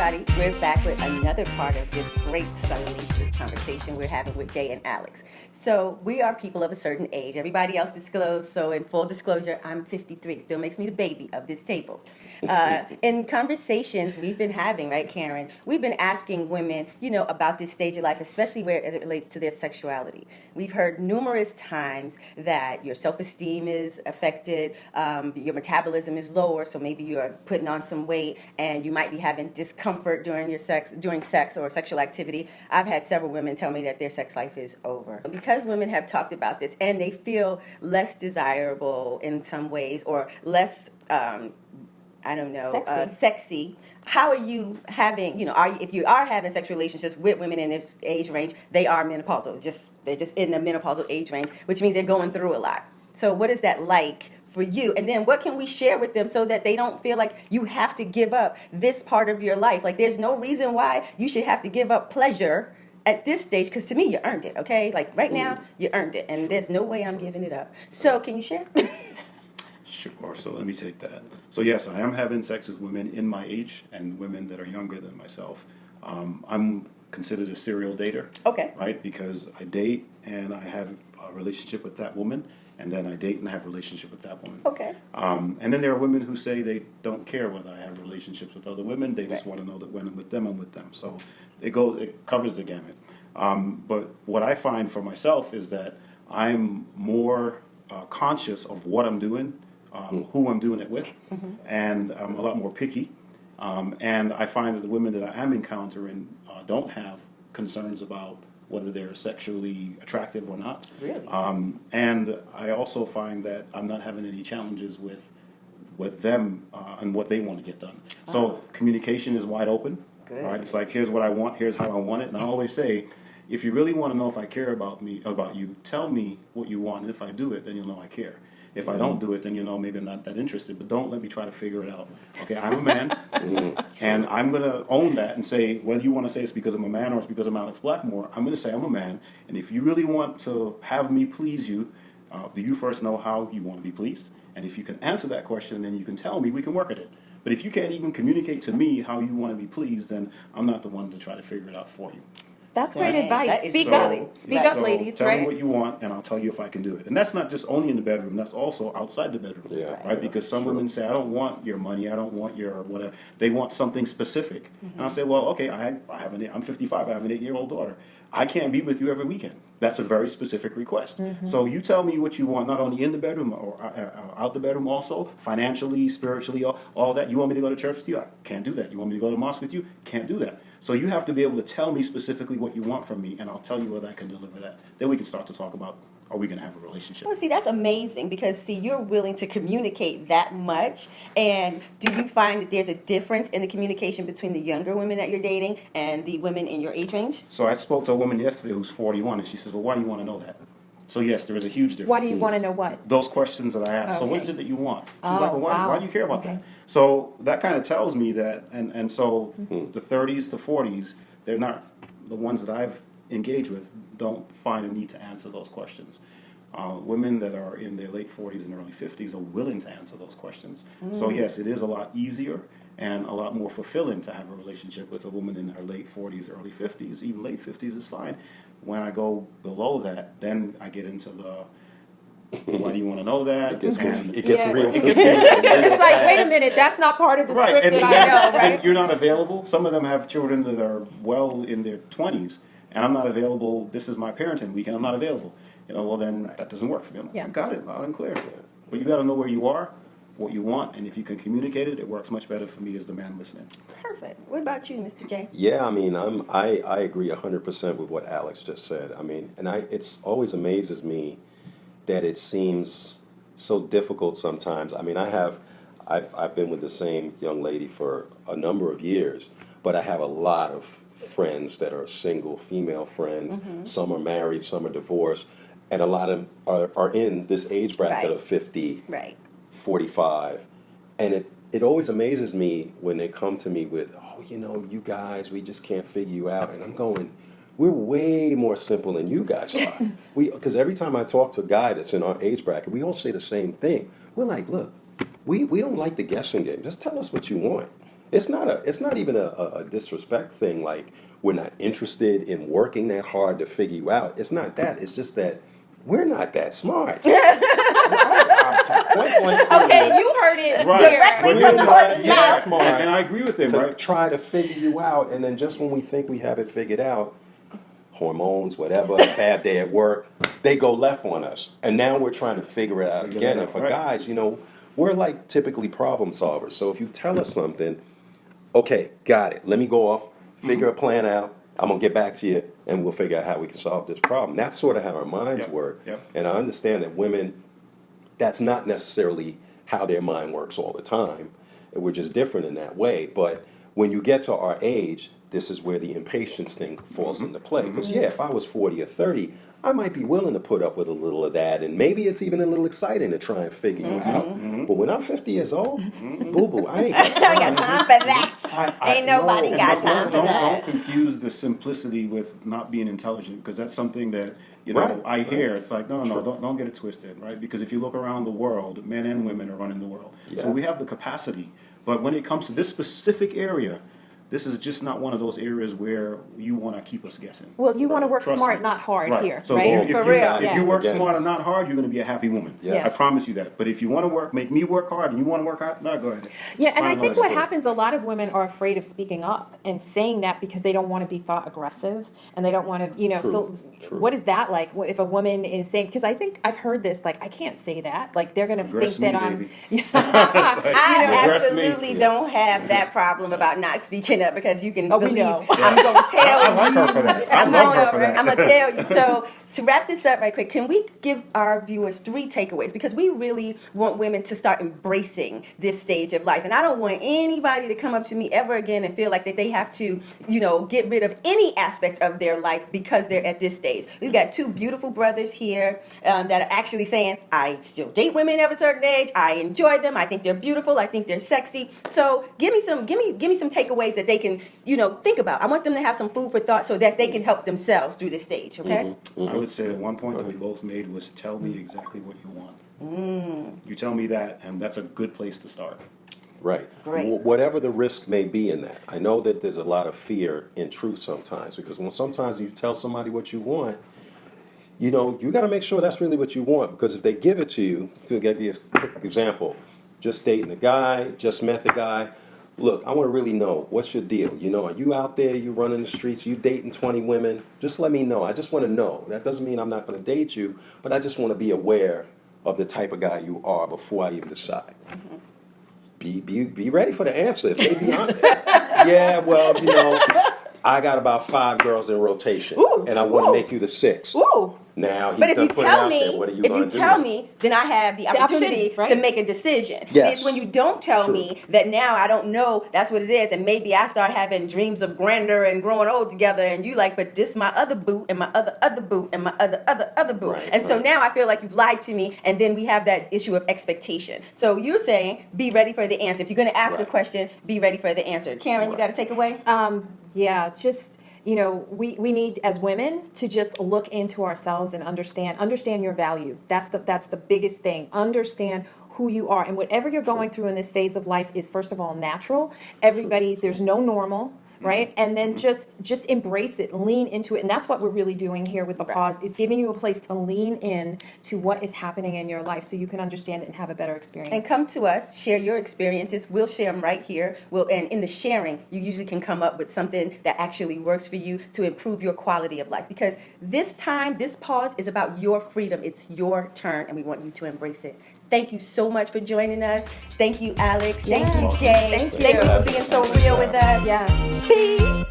everybody. We're back with another part of this great Sunleashes conversation we're having with Jay and Alex. So we are people of a certain age. Everybody else disclosed. So in full disclosure, I'm 53. Still makes me the baby of this table. In conversations we've been having, right, Karen, we've been asking women, about this stage of life, especially as it relates to their sexuality. We've heard numerous times that your self-esteem is affected, your metabolism is lower, so maybe you're putting on some weight, and you might be having discomfort during sex or sexual activity. I've had several women tell me that their sex life is over. Because women have talked about this, and they feel less desirable in some ways, or less sexy. How are you having, if you are having sexual relationships with women in this age range, they are menopausal. They're just in the menopausal age range, which means they're going through a lot. So what is that like for you? And then what can we share with them so that they don't feel like you have to give up this part of your life? Like, there's no reason why you should have to give up pleasure at this stage, because to me, you earned it, okay? Like, right now, you earned it, and there's no way I'm giving it up. So can you share? Sure, so let me take that. So yes, I am having sex with women in my age and women that are younger than myself. I'm considered a serial dater, Okay. right? Because I date and I have a relationship with that woman, and then I date and I have a relationship with that woman. Okay. And then there are women who say they don't care whether I have relationships with other women. They just Right. want to know that when I'm with them, I'm with them. So it covers the gamut. But what I find for myself is that I'm more conscious of what I'm doing, who I'm doing it with, and I'm a lot more picky. And I find that the women that I am encountering don't have concerns about whether they're sexually attractive or not. Really? And I also find that I'm not having any challenges with them and what they want to get done. So communication is wide open. Good. Right? It's like, here's what I want, here's how I want it. And I always say, if you really want to know if I care about you, tell me what you want. And if I do it, then you'll know I care. If I don't do it, then maybe I'm not that interested. But don't let me try to figure it out. Okay, I'm a man, and I'm going to own that and say, whether you want to say it's because I'm a man or it's because I'm Alex Blackmore, I'm going to say I'm a man. And if you really want to have me please you, do you first know how you want to be pleased? And if you can answer that question, then you can tell me, we can work at it. But if you can't even communicate to me how you want to be pleased, then I'm not the one to try to figure it out for you. That's great advice. Speak up, ladies, tell right? me what you want, and I'll tell you if I can do it. And that's not just only in the bedroom; that's also outside the bedroom, right? Because some women say, "I don't want your money, I don't want your whatever." They want something specific, and I say, "Well, okay, I'm 55, I have an 8-year-old daughter. I can't be with you every weekend. That's a very specific request. So you tell me what you want, not only in the bedroom or out the bedroom, also financially, spiritually, all that. You want me to go to church with you? I can't do that. You want me to go to mosque with you? Can't do that. So you have to be able to tell me specifically what you want from me, and I'll tell you whether I can deliver that. Then we can start to talk about, are we going to have a relationship? Well, see, that's amazing because, you're willing to communicate that much. And do you find that there's a difference in the communication between the younger women that you're dating and the women in your age range? So I spoke to a woman yesterday who's 41, and she says, well, why do you want to know that? So yes, there is a huge difference. Why do you want to know what? Those questions that I asked. So what Okay. is it that you want? She's like, well, why do you care about Okay. that? So that kind of tells me that, and so the 30s to 40s, they're not, the ones that I've engaged with don't find a need to answer those questions. Women that are in their late 40s and early 50s are willing to answer those questions. So yes, it is a lot easier and a lot more fulfilling to have a relationship with a woman in her late 40s, early 50s. Even late 50s is fine. When I go below that, then I get into the, why do you want to know that? It gets Yeah. real. It's like, wait a minute, that's not part of the script and that I know, right? and you're not available. Some of them have children that are well in their 20s, and I'm not available. This is my parenting weekend. I'm not available. Well, then that doesn't work for me. Yeah. I got it loud and clear. But you got to know where you are, what you want, and if you can communicate it, it works much better for me as the man listening. Perfect. What about you, Mr. J? Yeah, I mean, I agree 100% with what Alex just said. I mean, and it's always amazes me that it seems so difficult sometimes. I mean, I've been with the same young lady for a number of years, but I have a lot of friends that are single, female friends. Some are married, some are divorced, and a lot of them are in this age bracket of 50, 45, and it always amazes me when they come to me with, you guys, we just can't figure you out, and I'm going, we're way more simple than you guys are. Because every time I talk to a guy that's in our age bracket, we all say the same thing. We're like, look, we don't like the guessing game. Just tell us what you want. It's not even a disrespect thing. Like we're not interested in working that hard to figure you out. It's not that. It's just that we're not that smart. Okay, you heard it Right. here. When from you're the not horse's yeah, mouth. smart and I agree with him, to right? try to figure you out, and then just when we think we have it figured out, hormones, whatever, a bad day at work, they go left on us, and now we're trying to figure it out Figure again. it And out, for right. guys, we're like typically problem solvers. So if you tell us something, okay, got it. Let me go off, figure a plan out. I'm gonna get back to you, and we'll figure out how we can solve this problem. That's sort of how our minds Yep, work. yep. And I understand that women, that's not necessarily how their mind works all the time. And we're just different in that way. But when you get to our age, this is where the impatience thing falls into play. Because, yeah, if I was 40 or 30, I might be willing to put up with a little of that. And maybe it's even a little exciting to try and figure you out. But when I'm 50 years old, boo-boo, I ain't got I got time for that. Ain't nobody And got don't, time for don't that. confuse the simplicity with not being intelligent, because that's something that Right, I hear. right. It's like no, don't get it twisted, right? Because if you look around the world, men and women are running the world, Yeah. so we have the capacity. But when it comes to this specific area, this is just not one of those areas where you want to keep us guessing. Well, you want to work Trust smart, me. not hard Right. here, So right? if, For you, real. if Yeah. you work Again. smart and not hard, you're going to be a happy woman. Yeah. I promise you that. But if you want to make me work hard, and you want to work hard, no, go ahead. Yeah, and I Find think another what sport. happens, a lot of women are afraid of speaking up and saying that because they don't want to be thought aggressive and they don't want to, True, so true. what is that like if a woman is saying, because I think I've heard this, like, I can't say that. Like, they're going to Aggress think that me, I'm. baby. I Aggress me. absolutely don't have that problem about not speaking up because you can Oh, we believe know. I'm going to tell I like her for that. I love her for that. I'm going to tell you. So to wrap this up right quick, can we give our viewers 3 takeaways? Because we really want women to start embracing this stage of life. And I don't want anybody to come up to me ever again and feel like that they have to, get rid of any aspect of their life because they're at this stage. We've got 2 beautiful brothers here that are actually saying, I still date women of a certain age. I enjoy them. I think they're beautiful. I think they're sexy. So give me some takeaways that they can, think about. I want them to have some food for thought so that they can help themselves through this stage, okay? I would say that one point that we both made was tell me exactly what you want. You tell me that, and that's a good place to start. Right. Great. Whatever the risk may be in that. I know that there's a lot of fear in truth sometimes, because when sometimes you tell somebody what you want, you got to make sure that's really what you want, because if they give it to you, to give you a quick example, just dating a guy, just met the guy. Look, I want to really know, what's your deal? Are you out there, you running the streets, you dating 20 women? Just let me know. I just want to know. That doesn't mean I'm not going to date you, but I just want to be aware of the type of guy you are before I even decide. Be ready for the answer. If they be honest, yeah, well, I got about 5 girls in rotation, Ooh, and I want to ooh. make you the 6th. Ooh. Now he's But if gonna you put it tell out me, there. What are you gonna do? then I have the option, opportunity right? to make a decision. See, Yes. it's when you don't tell True. me that now I don't know that's what it is, and maybe I start having dreams of grandeur and growing old together, and you like, but this my other boo, and my other boo, and my other boo. Right, and so right. now I feel like you've lied to me, and then we have that issue of expectation. So you're saying be ready for the answer. If you're going to ask a Right. question, be ready for the answer. Karen, you got to take away? Yeah, just, we need as women to just look into ourselves and understand your value. That's the biggest thing. Understand who you are, and whatever you're going through in this phase of life is, first of all, natural. There's no normal. Right, and then just embrace it, lean into it, and that's what we're really doing here with the pause, is giving you a place to lean in to what is happening in your life, so you can understand it and have a better experience. And come to us, share your experiences. We'll share them right here. And in the sharing, you usually can come up with something that actually works for you to improve your quality of life. Because this pause is about your freedom. It's your turn, and we want you to embrace it. Thank you so much for joining us. Thank you, Alex. Thank you, Yes. Jay. Thank you. Thank you for being so real with us. Yes. Peace.